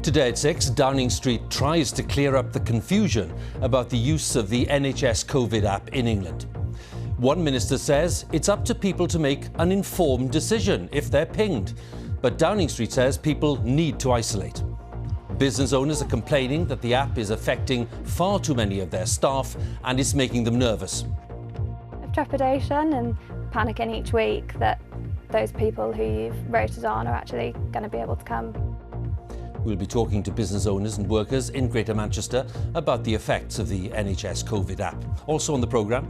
Today at 6, Downing Street tries to clear up the confusion about the use of the NHS Covid App in England. One minister says it's up to people to make an informed decision if they're pinged. But Downing Street says people need to isolate. Business owners are complaining that the app is affecting far too many of their staff and it's making them nervous. Trepidation and panicking each week that those people who you've rotated on are actually going to be able to come. We'll be talking to business owners and workers in Greater Manchester about the effects of the NHS Covid App. Also on the programme,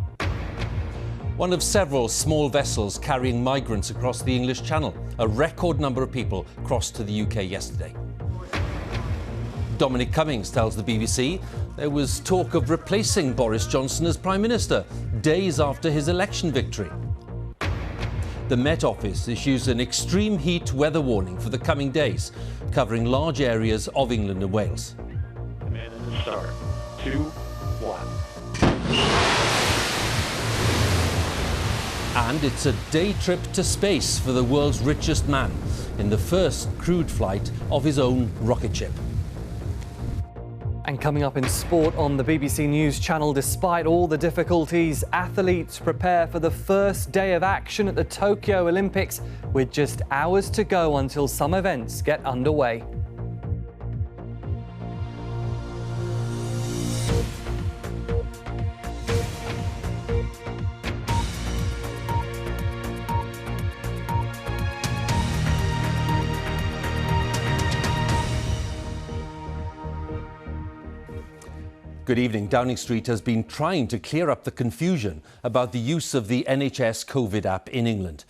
one of several small vessels carrying migrants across the English Channel. A record number of people crossed to the UK yesterday. Dominic Cummings tells the BBC there was talk of replacing Boris Johnson as Prime Minister days after his election victory. The Met Office issues an extreme heat weather warning for the coming days, covering large areas of England and Wales. Command and start. 2, 1. And it's a day trip to space for the world's richest man in the first crewed flight of his own rocket ship. And coming up in sport on the BBC News Channel, despite all the difficulties, athletes prepare for the first day of action at the Tokyo Olympics with just hours to go until some events get underway. Good evening. Downing Street has been trying to clear up the confusion about the use of the NHS Covid App in England.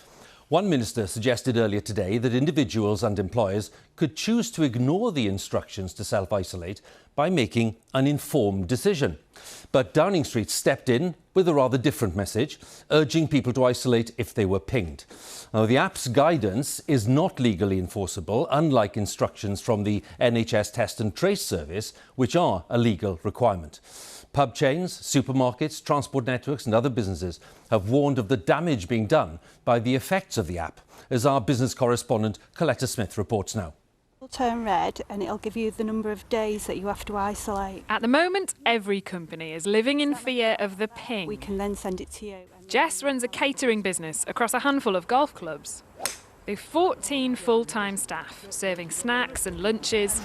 One minister suggested earlier today that individuals and employers could choose to ignore the instructions to self-isolate by making an informed decision. But Downing Street stepped in with a rather different message, urging people to isolate if they were pinged. Now, the app's guidance is not legally enforceable, unlike instructions from the NHS Test and Trace service, which are a legal requirement. Pub chains, supermarkets, transport networks and other businesses have warned of the damage being done by the effects of the app, as our business correspondent Coletta Smith reports now. It'll turn red and it'll give you the number of days that you have to isolate. At the moment, every company is living in fear of the ping. We can then send it to you. Jess runs a catering business across a handful of golf clubs. They've 14 full-time staff, serving snacks and lunches,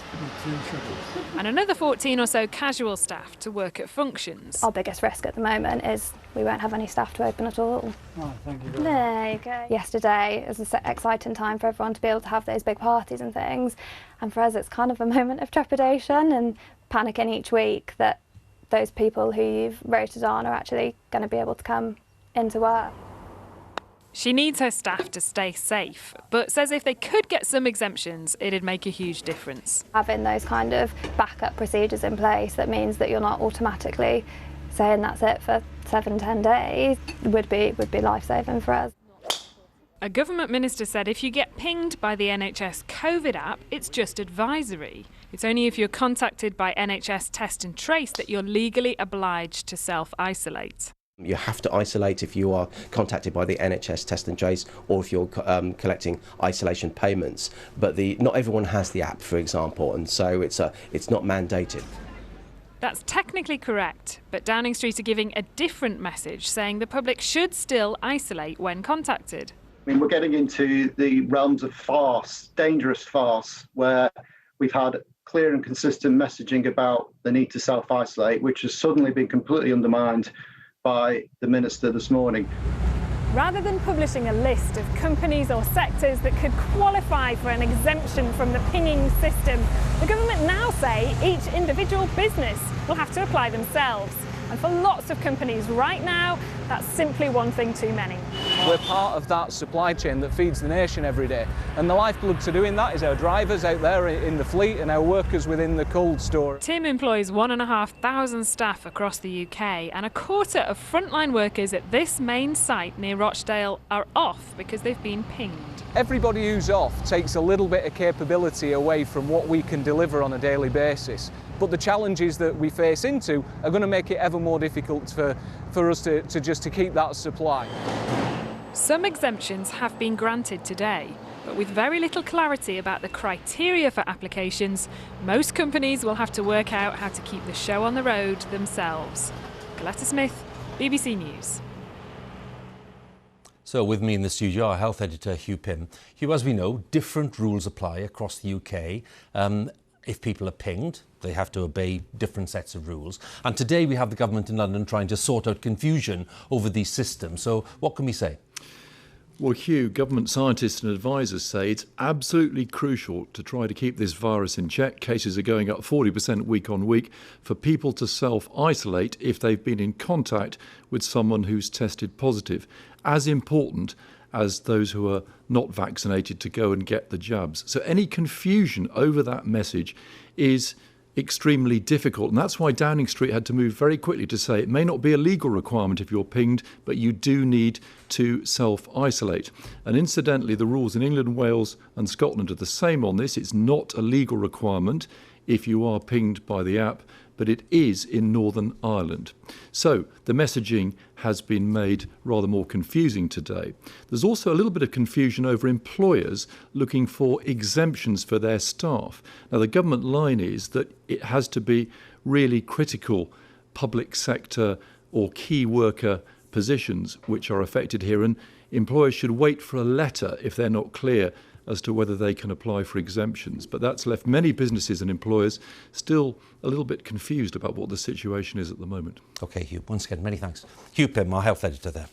and another 14 or so casual staff to work at functions. Our biggest risk at the moment is we won't have any staff to open at all. Oh, thank you very much. There you go. Yesterday is an exciting time for everyone to be able to have those big parties and things, and for us it's kind of a moment of trepidation and panicking each week that those people who you've rotated on are actually going to be able to come into work. She needs her staff to stay safe, but says if they could get some exemptions, it'd make a huge difference. Having those kind of backup procedures in place that means that you're not automatically saying that's it for 7-10 days would be life-saving for us. A government minister said if you get pinged by the NHS Covid App, it's just advisory. It's only if you're contacted by NHS Test and Trace that you're legally obliged to self-isolate. You have to isolate if you are contacted by the NHS Test and Trace or if you're collecting isolation payments. But not everyone has the app, for example, and so it's not mandated. That's technically correct, but Downing Street are giving a different message, saying the public should still isolate when contacted. I mean, we're getting into the realms of farce, dangerous farce, where we've had clear and consistent messaging about the need to self-isolate, which has suddenly been completely undermined by the minister this morning. Rather than publishing a list of companies or sectors that could qualify for an exemption from the pinging system, the government now say each individual business will have to apply themselves. And for lots of companies right now, that's simply one thing too many. We're part of that supply chain that feeds the nation every day. And the lifeblood to doing that is our drivers out there in the fleet and our workers within the cold store. Tim employs 1,500 staff across the UK, and a quarter of frontline workers at this main site near Rochdale are off because they've been pinged. Everybody who's off takes a little bit of capability away from what we can deliver on a daily basis. But the challenges that we face into are going to make it ever more difficult for us to keep that supply. Some exemptions have been granted today. But with very little clarity about the criteria for applications, most companies will have to work out how to keep the show on the road themselves. Coletta Smith, BBC News. So with me in the studio, our health editor, Huw Pym. Huw, as we know, different rules apply across the UK. If people are pinged, they have to obey different sets of rules. And today we have the government in London trying to sort out confusion over these systems. So what can we say? Well, Huw, government scientists and advisors say it's absolutely crucial to try to keep this virus in check. Cases are going up 40% week on week, for people to self-isolate if they've been in contact with someone who's tested positive. As important as those who are not vaccinated to go and get the jabs. So any confusion over that message is extremely difficult, and that's why Downing Street had to move very quickly to say it may not be a legal requirement if you're pinged, but you do need to self-isolate. And incidentally, the rules in England, Wales and Scotland are the same on this. It's not a legal requirement if you are pinged by the app, but it is in Northern Ireland. So the messaging has been made rather more confusing today. There's also a little bit of confusion over employers looking for exemptions for their staff. Now, the government line is that it has to be really critical public sector or key worker positions which are affected here, and employers should wait for a letter if they're not clear as to whether they can apply for exemptions. But that's left many businesses and employers still a little bit confused about what the situation is at the moment. OK, Huw, once again, many thanks. Huw Pym, our health editor there.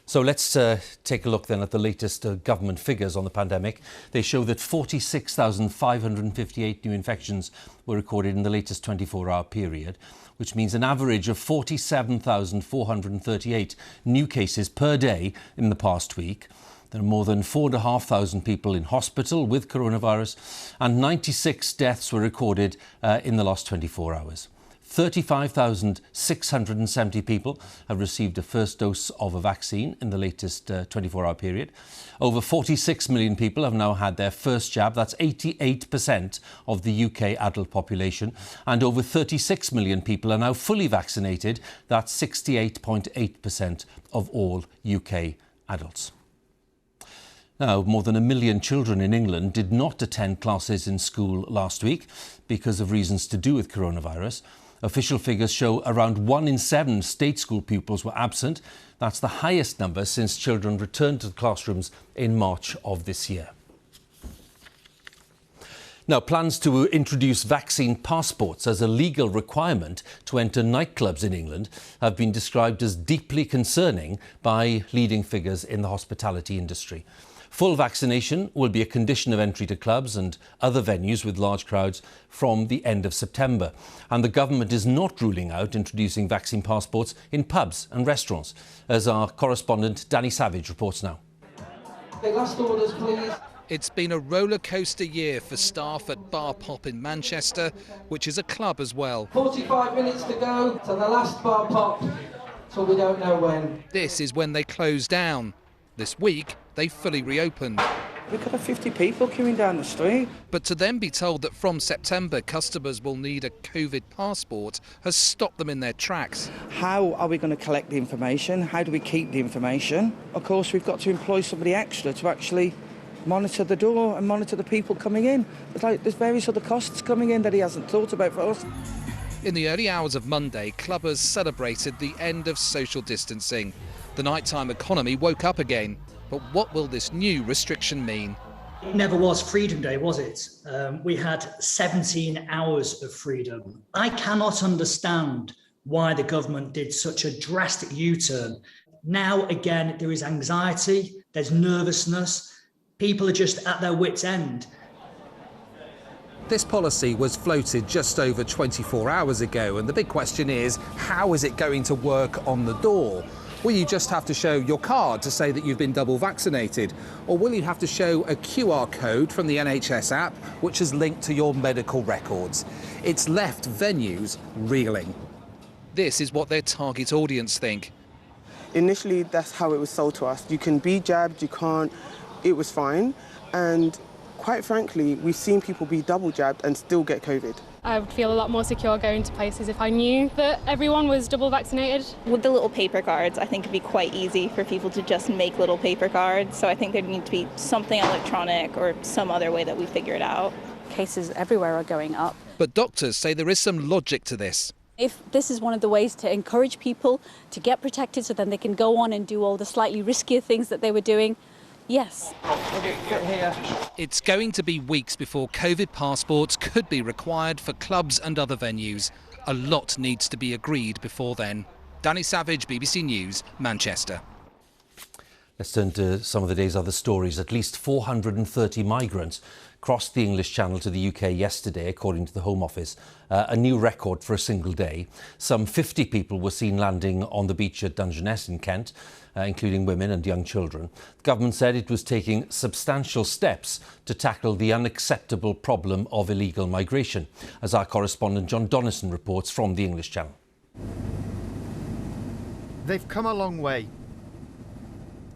So let's take a look then at the latest government figures on the pandemic. They show that 46,558 new infections were recorded in the latest 24-hour period, which means an average of 47,438 new cases per day in the past week. There are more than 4,500 people in hospital with coronavirus, and 96 deaths were recorded in the last 24 hours. 35,670 people have received a first dose of a vaccine in the latest 24-hour period. Over 46 million people have now had their first jab. That's 88% of the UK adult population. And over 36 million people are now fully vaccinated. That's 68.8% of all UK adults. Now, more than 1 million children in England did not attend classes in school last week because of reasons to do with coronavirus. Official figures show around 1 in 7 state school pupils were absent. That's the highest number since children returned to the classrooms in March of this year. Now, plans to introduce vaccine passports as a legal requirement to enter nightclubs in England have been described as deeply concerning by leading figures in the hospitality industry. Full vaccination will be a condition of entry to clubs and other venues with large crowds from the end of September. And the government is not ruling out introducing vaccine passports in pubs and restaurants, as our correspondent Danny Savage reports now. Okay, last orders, please. It's been a roller coaster year for staff at Bar Pop in Manchester, which is a club as well. 45 minutes to go to the last Bar Pop, so we don't know when. This is when they close down. This week, they fully reopened. We've got 50 people queuing down the street. But to then be told that from September customers will need a COVID passport has stopped them in their tracks. How are we going to collect the information? How do we keep the information? Of course, we've got to employ somebody extra to actually monitor the door and monitor the people coming in. There's various other costs coming in that he hasn't thought about for us. In the early hours of Monday, clubbers celebrated the end of social distancing. The nighttime economy woke up again. But what will this new restriction mean? It never was Freedom Day, was it? We had 17 hours of freedom. I cannot understand why the government did such a drastic U-turn. Now, again, there is anxiety, there's nervousness. People are just at their wits' end. This policy was floated just over 24 hours ago, and the big question is, how is it going to work on the door? Will you just have to show your card to say that you've been double vaccinated? Or will you have to show a QR code from the NHS app, which is linked to your medical records? It's left venues reeling. This is what their target audience think. Initially, that's how it was sold to us. You can be jabbed, you can't. It was fine. And quite frankly, we've seen people be double jabbed and still get COVID. I would feel a lot more secure going to places if I knew that everyone was double vaccinated. With the little paper cards, I think it'd be quite easy for people to just make little paper cards. So I think there'd need to be something electronic or some other way that we figure it out. Cases everywhere are going up. But doctors say there is some logic to this. If this is one of the ways to encourage people to get protected so then they can go on and do all the slightly riskier things that they were doing, yes. It's going to be weeks before COVID passports could be required for clubs and other venues. A lot needs to be agreed before then. Danny Savage, BBC News, Manchester. Let's turn to some of the day's other stories. At least 430 migrants crossed the English Channel to the UK yesterday, according to the Home Office, a new record for a single day. Some 50 people were seen landing on the beach at Dungeness in Kent, including women and young children. The government said it was taking substantial steps to tackle the unacceptable problem of illegal migration, as our correspondent John Donnison reports from the English Channel. They've come a long way.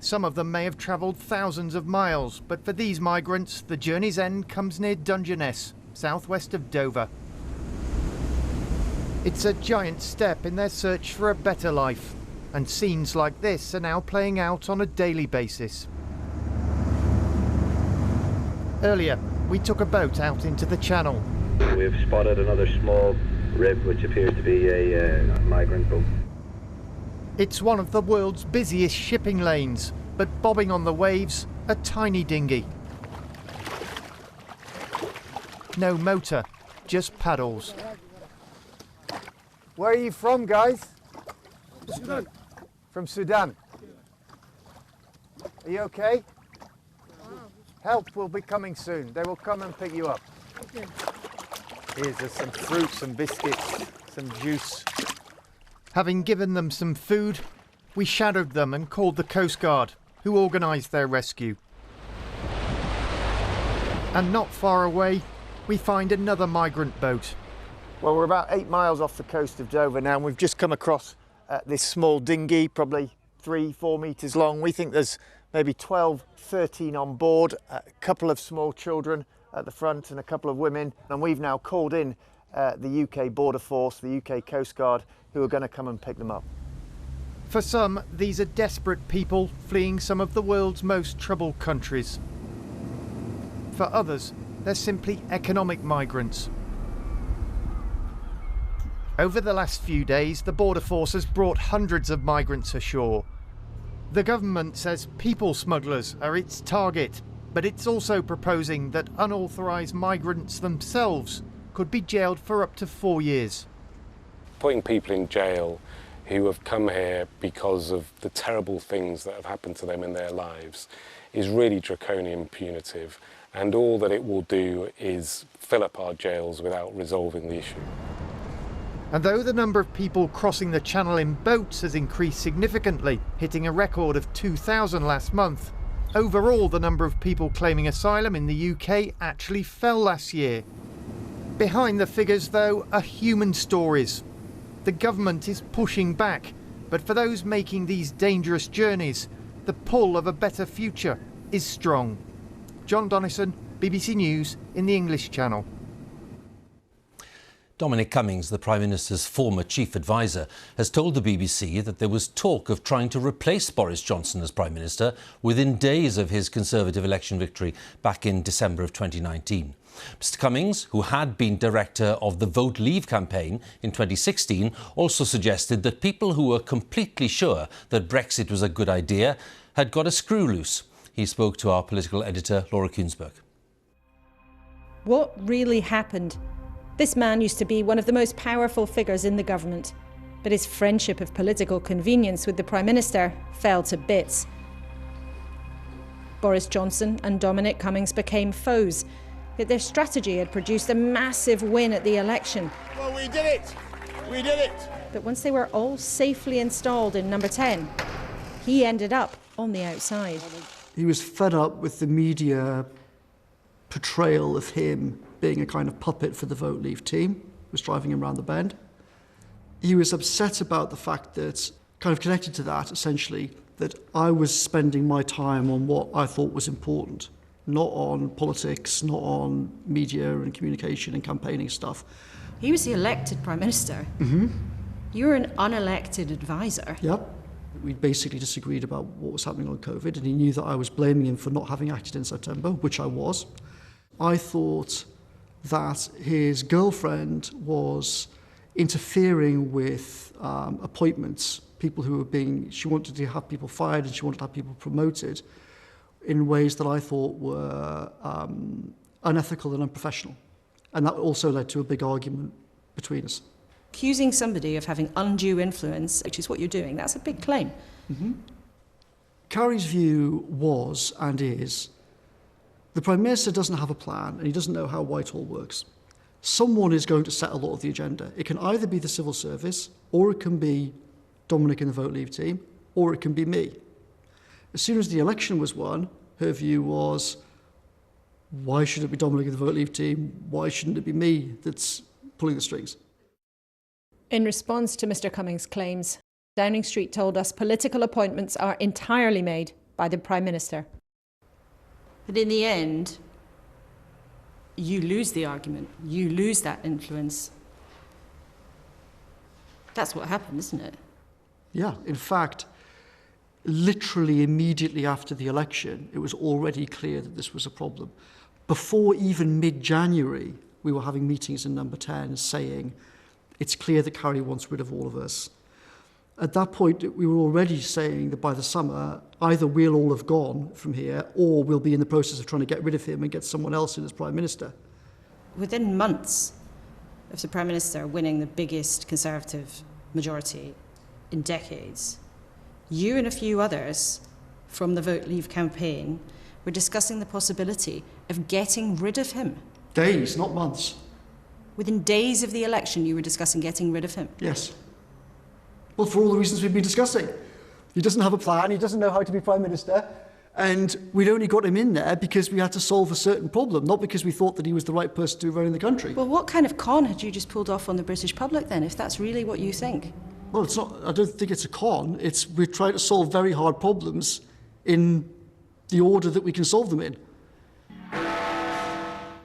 Some of them may have travelled thousands of miles, but for these migrants, the journey's end comes near Dungeness, southwest of Dover. It's a giant step in their search for a better life, and scenes like this are now playing out on a daily basis. Earlier, we took a boat out into the Channel. We've spotted another small rib, which appears to be a migrant boat. It's one of the world's busiest shipping lanes, but bobbing on the waves, a tiny dinghy. No motor, just paddles. Where are you from, guys? Sudan. From Sudan. Are you okay? Help will be coming soon. They will come and pick you up. Okay. Here's some fruit, some biscuits, some juice. Having given them some food, we shadowed them and called the Coast Guard, who organised their rescue. And not far away, we find another migrant boat. Well, we're about 8 miles off the coast of Dover now, and we've just come across this small dinghy, probably 3-4 metres long. We think there's maybe 12, 13 on board, a couple of small children at the front and a couple of women. And we've now called in the UK Border Force, the UK Coast Guard, who are going to come and pick them up. For some, these are desperate people fleeing some of the world's most troubled countries. For others, they're simply economic migrants. Over the last few days, the Border Force has brought hundreds of migrants ashore. The government says people smugglers are its target, but it's also proposing that unauthorised migrants themselves could be jailed for up to 4 years. Putting people in jail who have come here because of the terrible things that have happened to them in their lives is really draconian punitive, and all that it will do is fill up our jails without resolving the issue. And though the number of people crossing the Channel in boats has increased significantly, hitting a record of 2,000 last month, overall the number of people claiming asylum in the UK actually fell last year. Behind the figures, though, are human stories. The government is pushing back, but for those making these dangerous journeys, the pull of a better future is strong. John Donnison, BBC News in the English Channel. Dominic Cummings, the Prime Minister's former chief advisor, has told the BBC that there was talk of trying to replace Boris Johnson as Prime Minister within days of his Conservative election victory back in December of 2019. Mr Cummings, who had been director of the Vote Leave campaign in 2016, also suggested that people who were completely sure that Brexit was a good idea had got a screw loose. He spoke to our political editor, Laura KUENSSBERG. What really happened? This man used to be one of the most powerful figures in the government, but his friendship of political convenience with the Prime Minister fell to bits. Boris Johnson and Dominic Cummings became foes, yet their strategy had produced a massive win at the election. Well, we did it! We did it! But once they were all safely installed in number 10, he ended up on the outside. He was fed up with the media portrayal of him being a kind of puppet for the Vote Leave team, was driving him around the bend. He was upset about the fact that, kind of connected to that, essentially, that I was spending my time on what I thought was important. not on politics, not on media and communication and campaigning stuff. He was the elected Prime Minister. Mm-hmm. You were an unelected advisor. Yep. We basically disagreed about what was happening on COVID, and he knew that I was blaming him for not having acted in September, which I was. I thought that his girlfriend was interfering with appointments, people who were being, she wanted to have people fired and she wanted to have people promoted in ways that I thought were unethical and unprofessional. And that also led to a big argument between us. Accusing somebody of having undue influence, which is what you're doing, that's a big claim. Mm-hmm. Carrie's view was and is the Prime Minister doesn't have a plan and he doesn't know how Whitehall works. Someone is going to set a lot of the agenda. It can either be the civil service, or it can be Dominic in the Vote Leave team, or it can be me. As soon as the election was won, her view was, why should it be Dominic in the Vote Leave team? Why shouldn't it be me that's pulling the strings? In response to Mr. Cummings' claims, Downing Street told us political appointments are entirely made by the Prime Minister. But in the end, you lose the argument. You lose that influence. That's what happened, isn't it? Yeah, in fact, literally immediately after the election, it was already clear that this was a problem. Before even mid-January, we were having meetings in Number 10 saying, it's clear that Carrie wants rid of all of us. At that point, we were already saying that by the summer, either we'll all have gone from here, or we'll be in the process of trying to get rid of him and get someone else in as Prime Minister. Within months of the Prime Minister winning the biggest Conservative majority in decades, you and a few others from the Vote Leave campaign were discussing the possibility of getting rid of him. Days, not months. Within days of the election, you were discussing getting rid of him? Yes. Well, for all the reasons we've been discussing. He doesn't have a plan, he doesn't know how to be Prime Minister, and we'd only got him in there because we had to solve a certain problem, not because we thought that he was the right person to be running the country. Well, what kind of con had you just pulled off on the British public then, if that's really what you think? Well, it's not. I don't think it's a con. We're trying to solve very hard problems in the order that we can solve them in.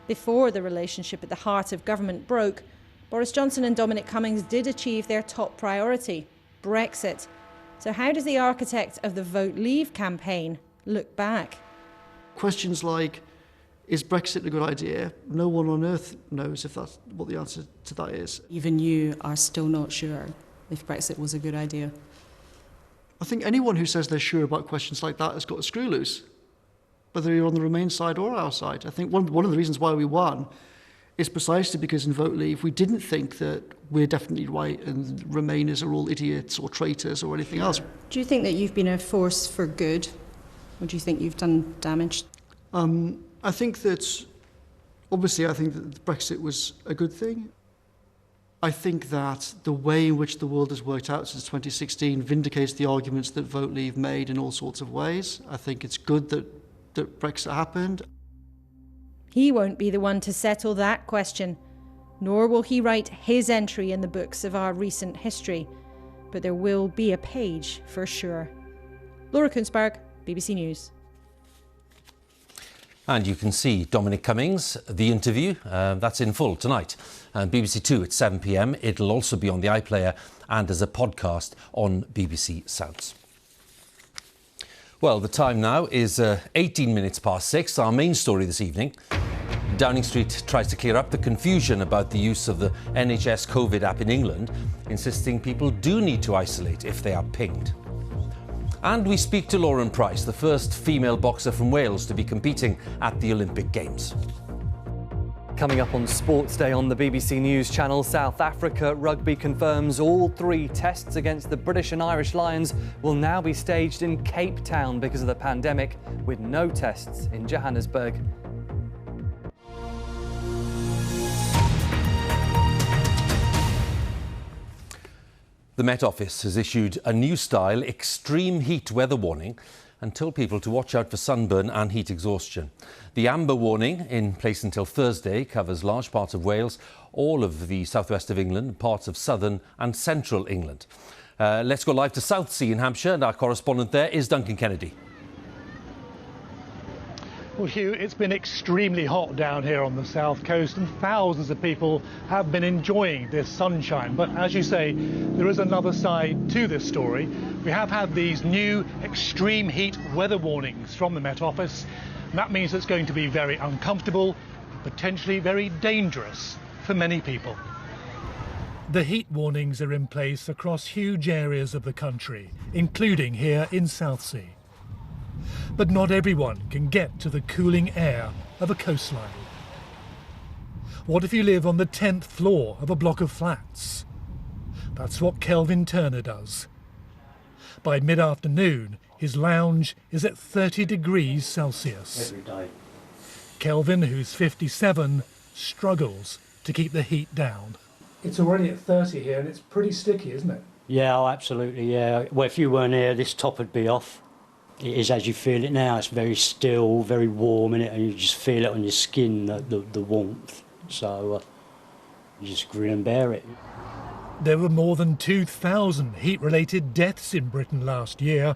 Before the relationship at the heart of government broke, Boris Johnson and Dominic Cummings did achieve their top priority, Brexit. So how does the architect of the Vote Leave campaign look back? Questions like, is Brexit a good idea? No one on earth knows if that's what the answer to that is. Even you are still not sure if Brexit was a good idea. I think anyone who says they're sure about questions like that has got a screw loose, whether you're on the Remain side or our side. I think one of the reasons why we won is precisely because in Vote Leave we didn't think that we're definitely right and Remainers are all idiots or traitors or anything else. Do you think that you've been a force for good, or do you think you've done damage? I think that, obviously I think that Brexit was a good thing. I think that the way in which the world has worked out since 2016 vindicates the arguments that Vote Leave made in all sorts of ways. I think it's good that Brexit happened. He won't be the one to settle that question, nor will he write his entry in the books of our recent history. But there will be a page for sure. Laura KUENSSBERG, BBC News. And you can see Dominic Cummings, the interview, that's in full tonight. And BBC Two at 7 p.m. It'll also be on the iPlayer and as a podcast on BBC Sounds. Well, the time now is 18 minutes past 6. Our main story this evening. Downing Street tries to clear up the confusion about the use of the NHS Covid App in England, insisting people do need to isolate if they are pinged. And we speak to Lauren Price, the first female boxer from Wales to be competing at the Olympic Games. Coming up on Sports Day on the BBC News channel, South Africa Rugby confirms all 3 tests against the British and Irish Lions will now be staged in Cape Town because of the pandemic, with no tests in Johannesburg. The Met Office has issued a new style extreme heat weather warning and told people to watch out for sunburn and heat exhaustion. The amber warning, in place until Thursday, covers large parts of Wales, all of the southwest of England, parts of southern and central England. Let's go live to Southsea in Hampshire, and our correspondent there is Duncan Kennedy. Well, Huw, it's been extremely hot down here on the south coast and thousands of people have been enjoying this sunshine. But as you say, there is another side to this story. We have had these new extreme heat weather warnings from the Met Office. And that means it's going to be very uncomfortable, potentially very dangerous for many people. The heat warnings are in place across huge areas of the country, including here in Southsea. But not everyone can get to the cooling air of a coastline. What if you live on the 10th floor of a block of flats? That's what Kelvin Turner does. By mid-afternoon, his lounge is at 30 degrees Celsius. Every day. Kelvin, who's 57, struggles to keep the heat down. It's already at 30 here and it's pretty sticky, isn't it? Yeah, oh, absolutely, yeah. Well, if you weren't here, this top would be off. It is as you feel it now. It's very still, very warm in it, and you just feel it on your skin, the warmth. So you just grin and bear it. There were more than 2,000 heat-related deaths in Britain last year,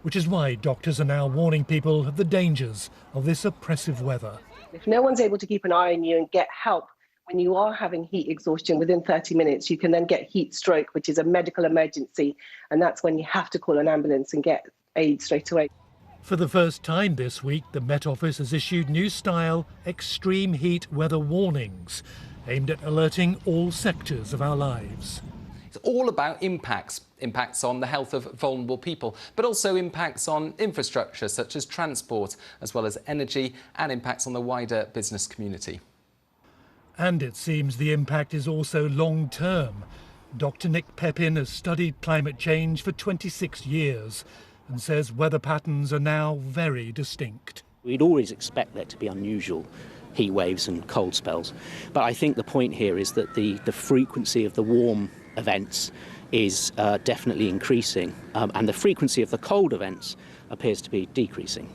which is why doctors are now warning people of the dangers of this oppressive weather. If no one's able to keep an eye on you and get help when you are having heat exhaustion within 30 minutes, you can then get heat stroke, which is a medical emergency, and that's when you have to call an ambulance and get aid straight away. For the first time this week, the Met Office has issued new-style extreme heat weather warnings, aimed at alerting all sectors of our lives. It's all about impacts on the health of vulnerable people, but also impacts on infrastructure such as transport, as well as energy, and impacts on the wider business community. And it seems the impact is also long-term. Dr. Nick Pepin has studied climate change for 26 years and says weather patterns are now very distinct. We'd always expect there to be unusual heat waves and cold spells, but I think the point here is that the frequency of the warm events is definitely increasing, and the frequency of the cold events appears to be decreasing.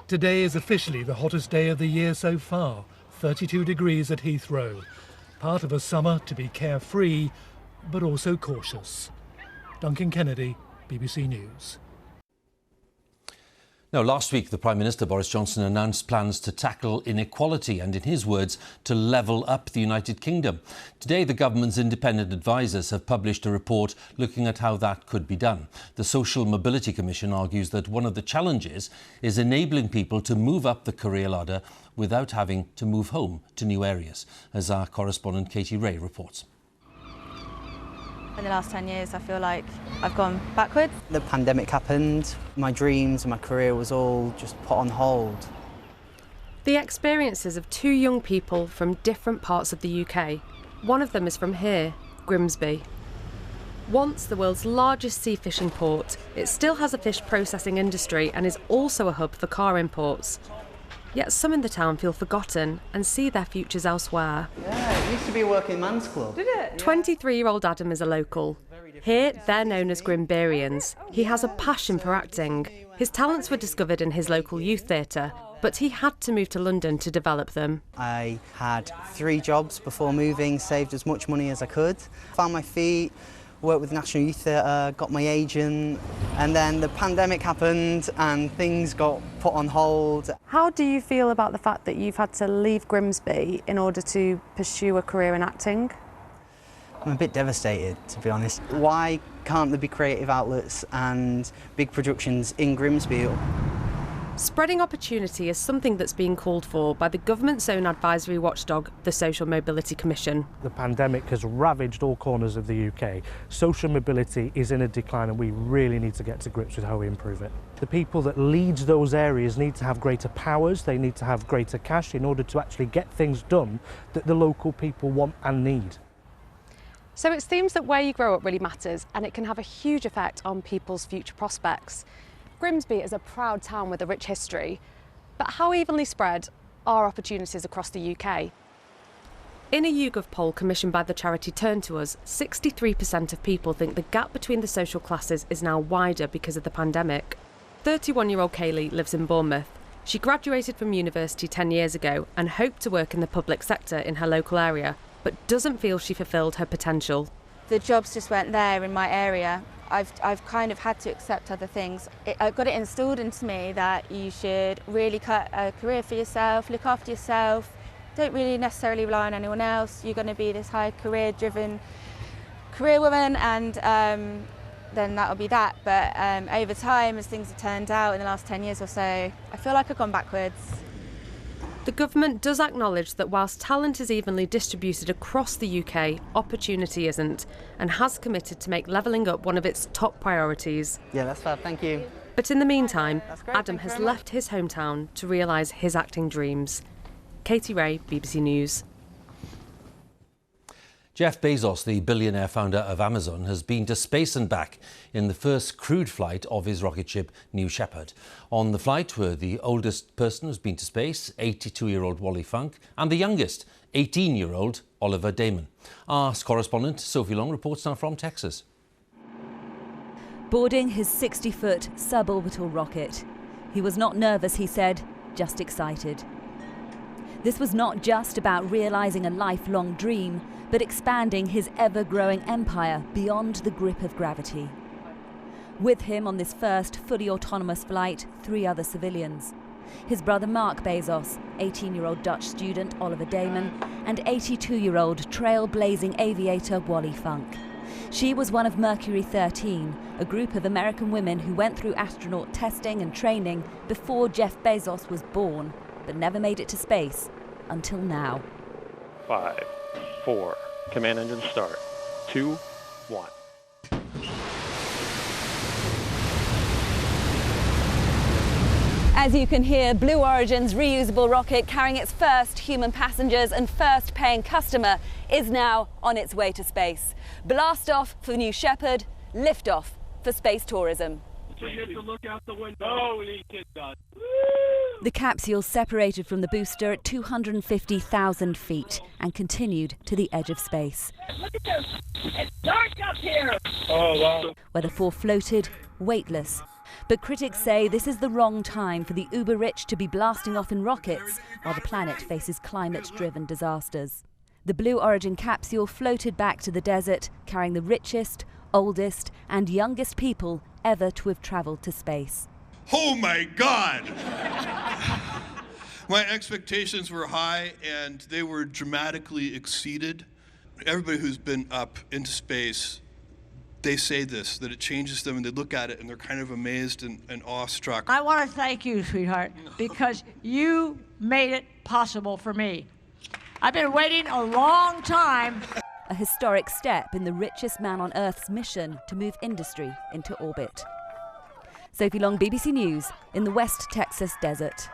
Today is officially the hottest day of the year so far, 32 degrees at Heathrow. Part of a summer to be carefree, but also cautious. Duncan Kennedy, BBC News. Now, last week, the Prime Minister, Boris Johnson, announced plans to tackle inequality and, in his words, to level up the United Kingdom. Today, the government's independent advisers have published a report looking at how that could be done. The Social Mobility Commission argues that one of the challenges is enabling people to move up the career ladder without having to move home to new areas, as our correspondent Katie Ray reports. In the last 10 years, I feel like I've gone backwards. The pandemic happened, my dreams and my career was all just put on hold. The experiences of two young people from different parts of the UK. One of them is from here, Grimsby. Once the world's largest sea fishing port, it still has a fish processing industry and is also a hub for car imports. Yet some in the town feel forgotten and see their futures elsewhere. Yeah, it used to be a working man's club. Did it? 23-year-old Adam is a local. Here, they're known as Grimberians. He has a passion for acting. His talents were discovered in his local youth theatre, but he had to move to London to develop them. I had 3 jobs before moving, saved as much money as I could, found my feet, worked with National Youth Theatre, got my agent, and then the pandemic happened and things got put on hold. How do you feel about the fact that you've had to leave Grimsby in order to pursue a career in acting? I'm a bit devastated, to be honest. Why can't there be creative outlets and big productions in Grimsby? Spreading opportunity is something that's being called for by the government's own advisory watchdog, the Social Mobility Commission. The pandemic has ravaged all corners of the UK. Social mobility is in a decline and we really need to get to grips with how we improve it. The people that lead those areas need to have greater powers, they need to have greater cash in order to actually get things done that the local people want and need. So it seems that where you grow up really matters and it can have a huge effect on people's future prospects. Grimsby is a proud town with a rich history, but how evenly spread are opportunities across the UK? In a YouGov poll commissioned by the charity Turn to Us, 63% of people think the gap between the social classes is now wider because of the pandemic. 31-year-old Kaylee lives in Bournemouth. She graduated from university 10 years ago and hoped to work in the public sector in her local area, but doesn't feel she fulfilled her potential. The jobs just weren't there in my area, I've kind of had to accept other things. I've got it instilled into me that you should really cut a career for yourself, look after yourself, don't really necessarily rely on anyone else. You're going to be this high career-driven career woman, and then that'll be that. But over time, as things have turned out in the last 10 years or so, I feel like I've gone backwards. The government does acknowledge that whilst talent is evenly distributed across the UK, opportunity isn't, and has committed to make levelling up one of its top priorities. Yeah, that's fab, thank you. But in the meantime, Adam has left his hometown to realise his acting dreams. Katie Ray, BBC News. Jeff Bezos, the billionaire founder of Amazon, has been to space and back in the first crewed flight of his rocket ship, New Shepard. On the flight were the oldest person who's been to space, 82-year-old Wally Funk, and the youngest, 18-year-old Oliver Damon. Our correspondent, Sophie Long, reports now from Texas. Boarding his 60-foot suborbital rocket. He was not nervous, he said, just excited. This was not just about realising a lifelong dream, but expanding his ever-growing empire beyond the grip of gravity. With him on this first fully autonomous flight, 3 other civilians. His brother Mark Bezos, 18-year-old Dutch student Oliver Damon, and 82-year-old trailblazing aviator Wally Funk. She was one of Mercury 13, a group of American women who went through astronaut testing and training before Jeff Bezos was born, but never made it to space until now. 5, 4, command engine start. 2, 1. As you can hear, Blue Origin's reusable rocket carrying its first human passengers and first paying customer is now on its way to space. Blast off for New Shepard, lift off for space tourism. Forget to look out the window. The capsule separated from the booster at 250,000 feet and continued to the edge of space. Look at this. It's dark up here. Oh, wow. Where the 4 floated, weightless. But critics say this is the wrong time for the uber-rich to be blasting off in rockets while the planet faces climate-driven disasters. The Blue Origin capsule floated back to the desert, carrying the richest, oldest and youngest people ever to have travelled to space. Oh my God! My expectations were high and they were dramatically exceeded. Everybody who's been up into space, they say this, that it changes them, and they look at it and they're kind of amazed and awestruck. I want to thank you, sweetheart, because you made it possible for me. I've been waiting a long time. A historic step in the richest man on Earth's mission to move industry into orbit. Sophie Long, BBC News, in the West Texas desert.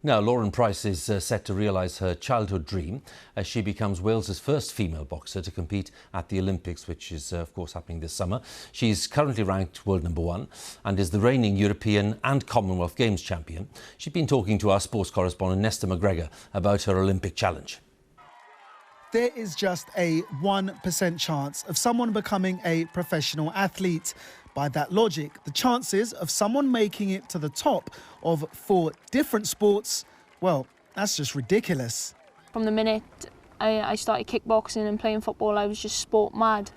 Now, Lauren Price is set to realise her childhood dream as she becomes Wales's first female boxer to compete at the Olympics, which is, of course, happening this summer. She's currently ranked world #1 and is the reigning European and Commonwealth Games champion. She's been talking to our sports correspondent, Nesta McGregor, about her Olympic challenge. There is just a 1% chance of someone becoming a professional athlete. By that logic, the chances of someone making it to the top of 4 different sports, well, that's just ridiculous. From the minute I started kickboxing and playing football, I was just sport mad.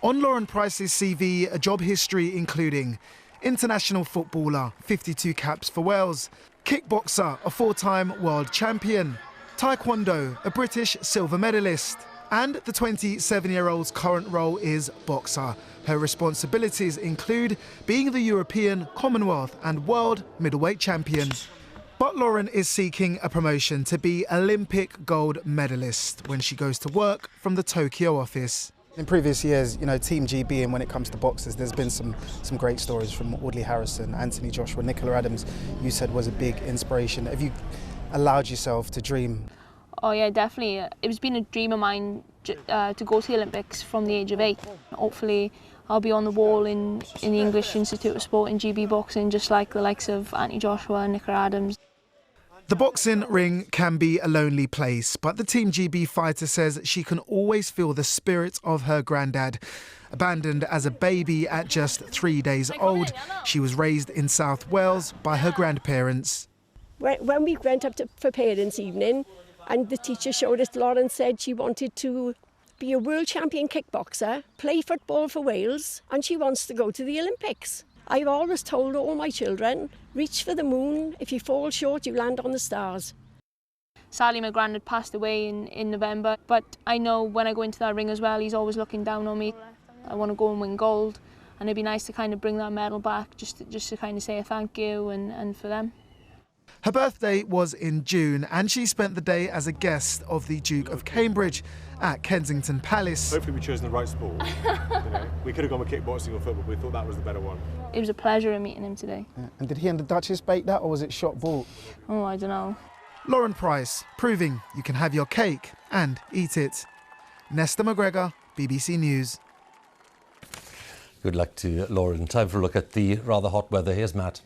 On Lauren Price's CV, a job history including international footballer, 52 caps for Wales, kickboxer, a 4-time world champion, taekwondo, a British silver medalist, and the 27-year-old's current role is boxer. Her responsibilities include being the European, Commonwealth and World middleweight champion. But Lauren is seeking a promotion to be Olympic gold medalist when she goes to work from the Tokyo office. In previous years, Team GB, and when it comes to boxers, there's been some great stories from Audley Harrison, Anthony Joshua, Nicola Adams, you said was a big inspiration. Have you allowed yourself to dream? Oh yeah, definitely. It's been a dream of mine to go to the Olympics from the age of 8. Hopefully I'll be on the wall in the English Institute of Sport in GB boxing, just like the likes of Anthony Joshua and Nicola Adams. The boxing ring can be a lonely place, but the Team GB fighter says she can always feel the spirit of her granddad. Abandoned as a baby at just 3 days old, she was raised in South Wales by her grandparents. When we went up for parents' evening, and the teacher showed us, Lauren said she wanted to be a world champion kickboxer, play football for Wales, and she wants to go to the Olympics. I've always told all my children, reach for the moon. If you fall short, you land on the stars. Sadly, my granddad passed away in November, but I know when I go into that ring as well, he's always looking down on me. I want to go and win gold, and it'd be nice to kind of bring that medal back, just to kind of say a thank you and for them. Her birthday was in June, and she spent the day as a guest of the Duke of Cambridge at Kensington Palace. Hopefully we've chosen the right sport. We could have gone with kickboxing or football, but we thought that was the better one. It was a pleasure in meeting him today. Yeah. And did he and the Duchess bake that, or was it shop bought? Oh, I don't know. Lauren Price, proving you can have your cake and eat it. Nesta McGregor, BBC News. Good luck to Lauren. Time for a look at the rather hot weather. Here's Matt.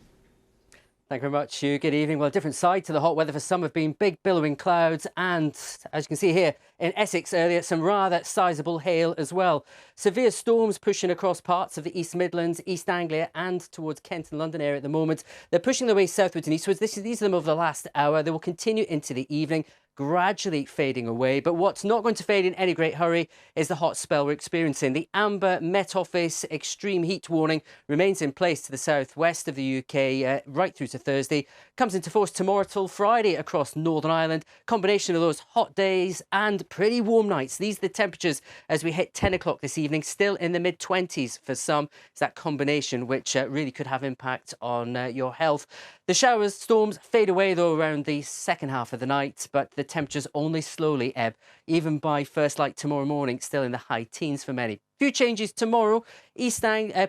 Thank you very much, Huw. Good evening. Well, a different side to the hot weather for some have been big billowing clouds and, as you can see here, in Essex earlier, some rather sizable hail as well. Severe storms pushing across parts of the East Midlands, East Anglia and towards Kent and London area at the moment. They're pushing their way southwards and eastwards. These are them over the last hour. They will continue into the evening, gradually fading away. But what's not going to fade in any great hurry is the hot spell we're experiencing. The amber Met Office extreme heat warning remains in place to the southwest of the UK right through to Thursday. Comes into force tomorrow till Friday across Northern Ireland. Combination of those hot days and pretty warm nights. These are the temperatures as we hit 10 o'clock this evening, still in the mid-20s for some. It's that combination which really could have impact on your health. The showers, storms fade away though around the second half of the night, but the temperatures only slowly ebb, even by first light tomorrow morning, still in the high teens for many. Few changes tomorrow.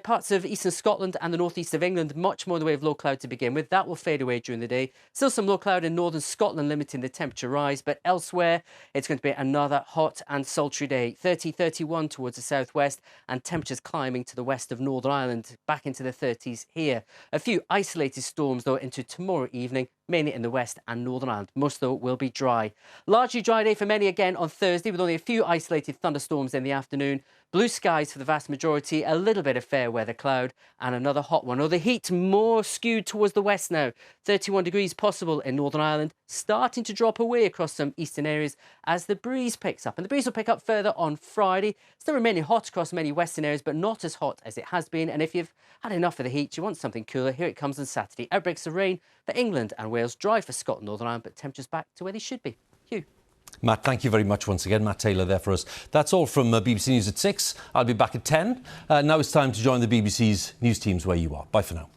Parts of eastern Scotland and the northeast of England, much more in the way of low cloud to begin with. That will fade away during the day. Still some low cloud in northern Scotland limiting the temperature rise, but elsewhere it's going to be another hot and sultry day. 30-31 towards the southwest and temperatures climbing to the west of Northern Ireland, back into the 30s here. A few isolated storms though into tomorrow evening, mainly in the west and Northern Ireland. Most though will be dry. Largely dry day for many again on Thursday, with only a few isolated thunderstorms in the afternoon. Blue skies for the vast majority, a little bit of fair weather cloud and another hot one. The heat more skewed towards the west now. 31 degrees possible in Northern Ireland, starting to drop away across some eastern areas as the breeze picks up. And the breeze will pick up further on Friday. Still remaining hot across many western areas, but not as hot as it has been. And if you've had enough of the heat, you want something cooler, here it comes on Saturday. Outbreaks of rain for England and Wales, dry for Scotland, Northern Ireland, but temperatures back to where they should be. Huw. Matt, thank you very much once again. Matt Taylor there for us. That's all from BBC News at 6. I'll be back at 10. Now it's time to join the BBC's news teams where you are. Bye for now.